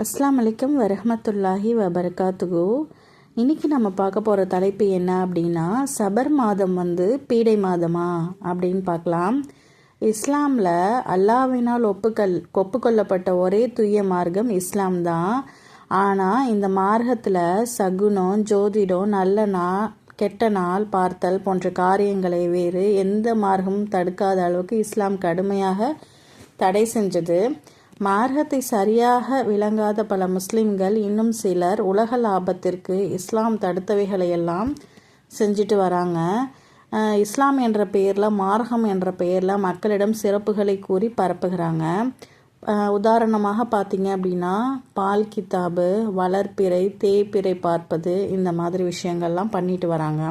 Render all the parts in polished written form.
அஸ்ஸலாமு அலைக்கும் வரஹ்மத்துல்லாஹி வபரகாத்துஹு. இன்றைக்கி நம்ம பார்க்க போகிற தலைப்பு என்ன அப்படின்னா, சபர் மாதம் பீடை மாதமா அப்படின்னு பார்க்கலாம். இஸ்லாமில் அல்லாஹ்வினால் ஒப்புக்கொள்ளப்பட்ட ஒரே தூய மார்க்கம் இஸ்லாம் தான். ஆனால் இந்த மார்க்கத்தில் சகுனம், ஜோதிடம், நல்ல நாள், கெட்ட நாள் பார்த்தல் போன்ற காரியங்களை வேறு எந்த மார்க்கமும் தடுக்காத அளவுக்கு இஸ்லாம் கடுமையாக தடை செஞ்சது. மார்க்கத்தை சரியாக விளங்காத பல முஸ்லிம்கள் இன்னும் சிலர் உலக லாபத்திற்கு இஸ்லாம் தடுத்தவைகளையெல்லாம் செஞ்சுட்டு வராங்க. இஸ்லாம் என்ற பெயரில், மார்க்கம் என்ற பெயரில் மக்களிடம் சிறப்புகளை கூறி பரப்புகிறாங்க. உதாரணமாக பார்த்தீங்க அப்படின்னா, பால் கித்தாபு, வளர்ப்பிறை, தேய்பிறை பார்ப்பது, இந்த மாதிரி விஷயங்கள்லாம் பண்ணிட்டு வராங்க.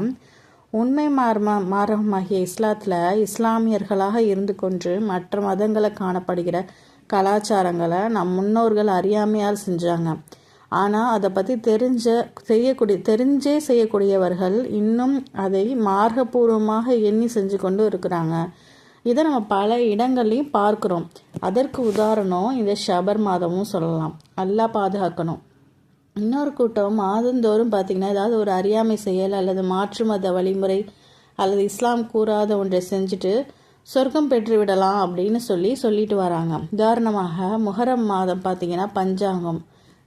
உண்மை மார்க்கமாகிய இஸ்லாத்தில் இஸ்லாமியர்களாக இருந்து கொண்டு மற்ற மதங்களை காணப்படுகிற கலாச்சாரங்களை நம் முன்னோர்கள் அறியாமையால் செஞ்சாங்க. ஆனால் அதை பற்றி தெரிஞ்சே செய்யக்கூடியவர்கள் இன்னும் அதை மார்க்கபூர்வமாக எண்ணி செஞ்சு கொண்டு இருக்கிறாங்க. இதை நம்ம பல இடங்கள்லையும் பார்க்குறோம். அதற்கு உதாரணம் இந்த ஷபர் மாதமும் சொல்லலாம். நல்லா பாதுகாக்கணும். இன்னொரு கூட்டம் மாதந்தோறும் பார்த்திங்கன்னா ஏதாவது ஒரு அறியாமை செயல் அல்லது மாற்று மத வழிமுறை அல்லது இஸ்லாம் கூறாத ஒன்றை செஞ்சுட்டு சொர்க்கம் பெற்று விடலாம் அப்படின்னு சொல்லிட்டு வராங்க. உதாரணமாக முஹரம் மாதம் பார்த்திங்கன்னா பஞ்சாங்கம்,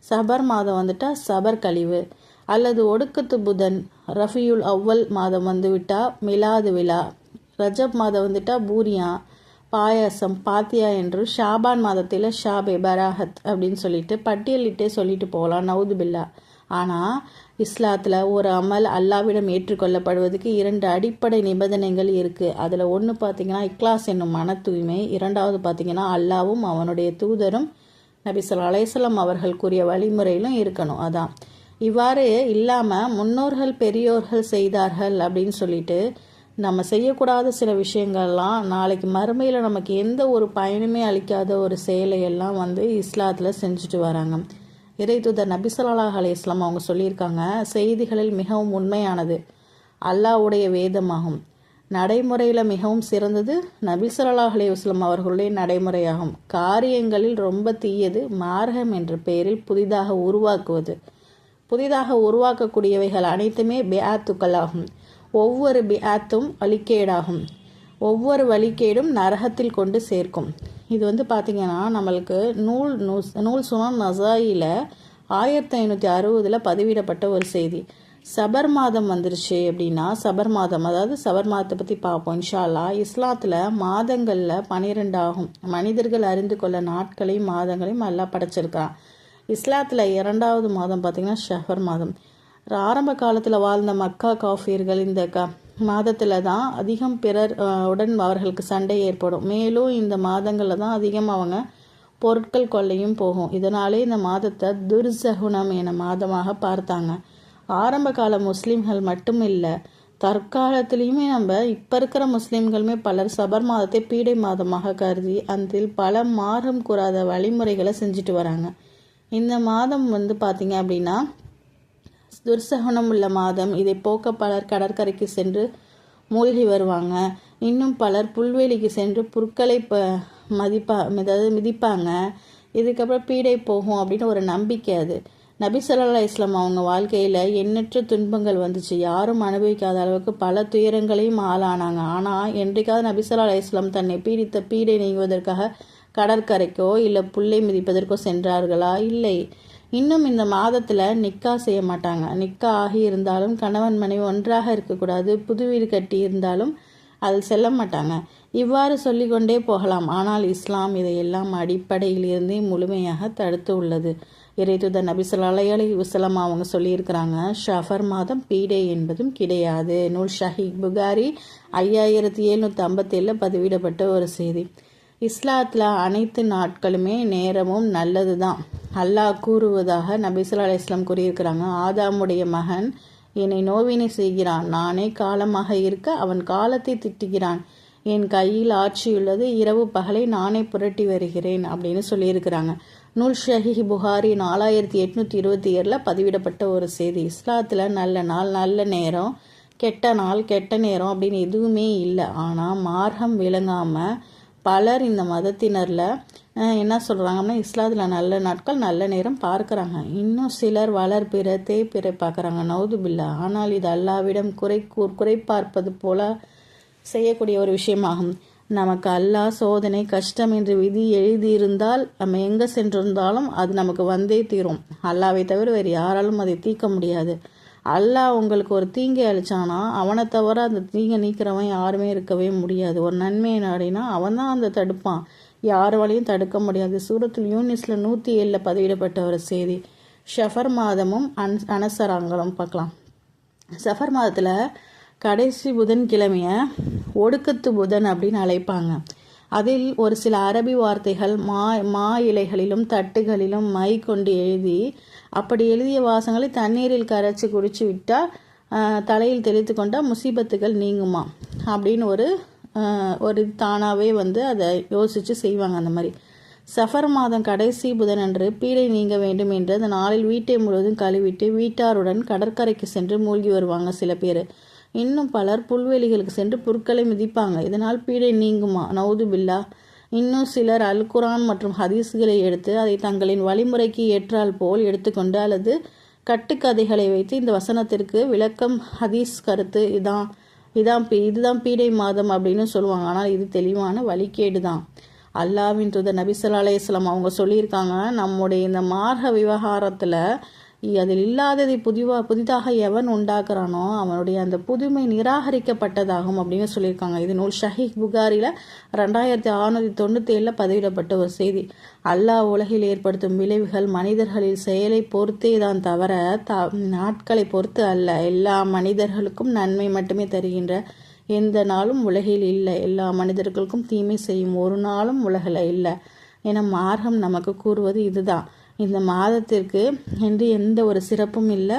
சபர் மாதம் சபர் கழிவு, அல்லது ஒடுக்கத்து புதன், ரஃபியுல் அவ்வல் மாதம் விட்டால் மிலாது விழா, ரஜப் மாதம் பூரியா, பாயாசம், பாத்தியா என்று ஷாபான் மாதத்தில் ஷாபே பராஹத் அப்படின்னு சொல்லிட்டு பட்டியலிட்டே சொல்லிட்டு போகலாம். நவுது பில்லா. ஆனால் இஸ்லாத்தில் ஒரு அமல் அல்லாவிடம் ஏற்றுக்கொள்ளப்படுவதற்கு 2 அடிப்படை நிபந்தனைகள் இருக்குது. அதில் ஒன்று பார்த்திங்கன்னா இக்லாஸ் என்னும் மன தூய்மை, 2வது பார்த்திங்கன்னா அல்லாவும் அவனுடைய தூதரும் நபி ஸல்லல்லாஹு அலைஹி வஸல்லம் அவர்கள் கூறிய வழிமுறையிலும் இருக்கணும். அதான் இவ்வாறு இல்லாமல் முன்னோர்கள் பெரியோர்கள் செய்தார்கள் அப்படின்னு சொல்லிட்டு நம்ம செய்யக்கூடாத சில விஷயங்கள்லாம் நாளைக்கு மறுமையில் நமக்கு எந்த ஒரு பயனுமே அளிக்காத ஒரு செயலையெல்லாம் இஸ்லாத்தில் செஞ்சுட்டு வராங்க. இறைதூதர் நபி ஸல்லல்லாஹு அலைஹி வஸல்லம் அவங்க சொல்லியிருக்காங்க, செய்திகளில் மிகவும் உண்மையானது அல்லாஹ்வுடைய வேதமாகும். நடைமுறையில் மிகவும் சிறந்தது நபி ஸல்லல்லாஹு அலைஹி வஸல்லம் அவர்களுடைய நடைமுறையாகும். காரியங்களில் ரொம்ப தீயது மார்க்கம் என்ற பெயரில் புதிதாக உருவாக்கக்கூடியவைகள் அனைத்துமே பிஆத்துக்கள் ஆகும். ஒவ்வொரு பிஆத்தும் வழிகேடாகும். ஒவ்வொரு வழிகேடும் நரகத்தில் கொண்டு சேர்க்கும். இது பார்த்திங்கன்னா நம்மளுக்கு நூல் சுனன் நசாயில 1560 பதிவிடப்பட்ட ஒரு செய்தி. சபர் மாதம் வந்துருச்சு அப்படின்னா, சபர் மாதம் அதாவது சபர் மாதத்தை பற்றி பார்ப்போம் இன்ஷா அல்லாஹ். இஸ்லாத்தில் மாதங்களில் 12 ஆகும். மனிதர்கள் அறிந்து கொள்ள நாட்களையும் மாதங்களையும் அல்லாஹ் படைச்சிருக்கான். இஸ்லாத்தில் 2வது மாதம் பார்த்திங்கன்னா ஷஹர் மாதம். ஆரம்ப காலத்தில் வாழ்ந்த மக்கா காஃபியர்கள் இந்த மாதத்தில் தான் அதிகம் பிறர் உடன் அவர்களுக்கு சண்டை ஏற்படும். மேலும் இந்த மாதங்களில் தான் அதிகம் அவங்க பொருட்கள் கொள்ளையும் போகும். இதனாலே இந்த மாதத்தை துர்சகுனம் என மாதமாக பார்த்தாங்க. ஆரம்ப கால முஸ்லீம்கள் மட்டும் இல்லை, தற்காலத்திலையுமே இப்போ இருக்கிற முஸ்லீம்களுமே பலர் சபர் மாதத்தை பீடை மாதமாக கருதி அதில் பல மார்க்கம் கூறாத வழிமுறைகளை செஞ்சுட்டு வராங்க. இந்த மாதம் பார்த்திங்க அப்படின்னா துர்சகுனம் உள்ள மாதம். இதை போக்க பலர் கடற்கரைக்கு சென்று மூழ்கி வருவாங்க. இன்னும் பலர் புல்வெளிக்கு சென்று புற்களை மிதிப்பாங்க. இதுக்கப்புறம் பீடை போகும் அப்படின்னு ஒரு நம்பிக்கை. அது நபி ஸல்லல்லாஹு அலைஹி வஸல்லம் அவங்க வாழ்க்கையில் எண்ணற்ற துன்பங்கள் வந்துச்சு. யாரும் அனுபவிக்காத அளவுக்கு பல துயரங்களையும் ஆளானாங்க. ஆனால் என்றைக்காவது நபி ஸல்லல்லாஹு அலைஹி வஸல்லம் தன்னை பீடித்த பீடை நீங்குவதற்காக கடற்கரைக்கோ இல்லை புல்லை மிதிப்பதற்கோ சென்றார்களா? இல்லை. இன்னும் இந்த மாதத்தில் நிக்கா செய்ய மாட்டாங்க. நிக்கா ஆகி இருந்தாலும் கணவன் மனைவி ஒன்றாக இருக்கக்கூடாது. புது வீடு கட்டி இருந்தாலும் அதில் செல்ல மாட்டாங்க. இவ்வாறு சொல்லிக்கொண்டே போகலாம். ஆனால் இஸ்லாம் இதையெல்லாம் அடிப்படையிலிருந்தே முழுமையாக தடுத்து உள்ளது. இறைதூதர் நபி ஸல்லல்லாஹு அலைஹி வஸல்லம் அவங்க சொல்லியிருக்கிறாங்க, ஷஃபர் மாதம் பீடை என்பதும் கிடையாது. நூல் ஷஹீஹ் புகாரி 5757 பதிவிடப்பட்ட ஒரு செய்தி. இஸ்லாத்தில் அனைத்து நாட்களுமே நேரமும் நல்லது தான். அல்லாஹ் கூறுவதாக நபி ஸல்லல்லாஹு அலைஹி வஸல்லம் கூறியிருக்கிறாங்க, ஆதாமுடைய மகன் என்னை நோவினை செய்கிறான், நானே காலமாக இருக்க அவன் காலத்தை திட்டுகிறான், என் கையில் ஆட்சியுள்ளது, இரவு பகலை நானே புரட்டி வருகிறேன் அப்படின்னு சொல்லியிருக்கிறாங்க. நூல் ஷஹீஹ் புகாரி 4827 பதிவிடப்பட்ட ஒரு செய்தி. இஸ்லாத்தில் நல்ல நாள், நல்ல நேரம், கெட்ட நாள், கெட்ட நேரம் அப்படின்னு எதுவுமே இல்லை. ஆனால் மார்க்கம் விளங்காமல் பலர் இந்த மதத்தினரில் என்ன சொல்கிறாங்கன்னா, இஸ்லாத்தில் நல்ல நாட்கள் நல்ல நேரம் பார்க்குறாங்க. இன்னும் சிலர் வளர்பிறை தேய்பிறை பார்க்குறாங்க. நவுதுபில்லா. ஆனால் இது அல்லாவிடம் குறை பார்ப்பது போல செய்யக்கூடிய ஒரு விஷயமாகும். நமக்கு அல்லாஹ் சோதனை கஷ்டம் என்று விதி எழுதியிருந்தால் நம்ம எங்கே சென்றிருந்தாலும் அது நமக்கு வந்தே தீரும். அல்லாவை தவிர வேறு யாராலும் அதை தீர்க்க முடியாது. அல்லாஹ் உங்களுக்கு ஒரு தீங்கை அழிச்சானா அவனை தவிர அந்த தீங்கை நீக்கிறவன் யாருமே இருக்கவே முடியாது. ஒரு நன்மையை நாடினா அவன் தான் அந்த தடுப்பான், யார் வழியும் தடுக்க முடியாது. சூரத்துல் யூனிஸில் 107 பதிவிடப்பட்ட ஒரு செய்தி. ஷஃபர் மாதமும் அனசராங்களும் பார்க்கலாம். சஃபர் மாதத்தில் கடைசி புதன்கிழமைய ஒடுக்கத்து புதன் அப்படின்னு அழைப்பாங்க. அதில் ஒரு சில அரபி வார்த்தைகள் மா இலைகளிலும் தட்டுகளிலும் மை கொண்டு எழுதி, அப்படி எழுதிய வாசங்களை தண்ணீரில் கரைச்சி குடிச்சு விட்டால் தலையில் தெளித்து கொண்டால் முசீபத்துகள் நீங்குமா அப்படின்னு ஒரு தானாகவே அதை யோசித்து செய்வாங்க. அந்த மாதிரி சஃபர் மாதம் கடைசி புதன் அன்று பீடை நீங்க வேண்டும் என்று அந்த நாளில் வீட்டை முழுவதும் கழுவிட்டு வீட்டாருடன் கடற்கரைக்கு சென்று மூழ்கி வருவாங்க சில பேர். இன்னும் பலர் புல்வெளிகளுக்கு சென்று புற்களை மிதிப்பாங்க. இதனால் பீடை நீங்குமா? நவுதுபில்லா. இன்னும் சிலர் அல் குரான் மற்றும் ஹதீஸ்களை எடுத்து அதை தங்களின் வழிமுறைக்கு ஏற்றால் போல் எடுத்துக்கொண்டு அல்லது கட்டுக்கதைகளை வைத்து இந்த வசனத்திற்கு விளக்கம் ஹதீஸ் கருத்து இதுதான் பீடை மாதம் அப்படின்னு சொல்லுவாங்க. ஆனால் இது தெளிவான வழிகேடு தான். அல்லாஹ்வின் தூதர் நபி ஸல்லல்லாஹு அலைஹி வஸல்லம் அவங்க சொல்லியிருக்காங்க, நம்முடைய இந்த மார்க்க விவகாரத்தில் அதில் இல்லாததை புதிதாக எவன் உண்டாக்குறானோ அவனுடைய அந்த புதுமை நிராகரிக்கப்பட்டதாகும் அப்படின்னு சொல்லியிருக்காங்க. இது நூல் ஷஹீஹ் புகாரில் 2697 பதிவிடப்பட்ட ஒரு செய்தி. அல்லாஹ் உலகில் ஏற்படுத்தும் விளைவுகள் மனிதர்களில் செயலை பொறுத்தே தான் தவிர நாட்களை பொறுத்து அல்ல. எல்லா மனிதர்களுக்கும் நன்மை மட்டுமே தருகின்ற எந்த நாளும் உலகில் இல்லை. எல்லா மனிதர்களுக்கும் தீமை செய்யும் ஒரு நாளும் உலகில் இல்லை என மார்க்கம் நமக்கு கூறுவது இதுதான். இந்த மாதத்திற்கு என்று எந்த ஒரு சிறப்பும் இல்லை,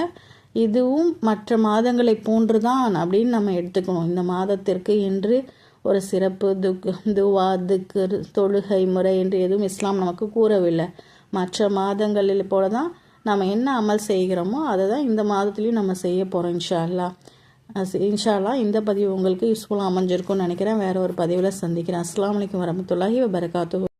இதுவும் மற்ற மாதங்களை போன்றுதான் அப்படின்னு நம்ம எடுத்துக்கணும். இந்த மாதத்திற்கு என்று ஒரு சிறப்பு துவா திக்ர் தொழுகை முறை என்று எதுவும் இஸ்லாம் நமக்கு கூறவில்லை. மற்ற மாதங்களில் போல தான் நம்ம என்ன அமல் செய்கிறோமோ அதை தான் இந்த மாதத்துலேயும் நம்ம செய்ய போகிறோம். இன்ஷா அல்லாஹ் இந்த பதிவு உங்களுக்கு யூஸ்ஃபுல்லாக அமைஞ்சிருக்கும்னு நினைக்கிறேன். வேற ஒரு பதிவில் சந்திக்கிறேன். அஸ்ஸலாமு அலைக்கும் வரஹ்மத்துல்லாஹி வபரகாத்துஹு.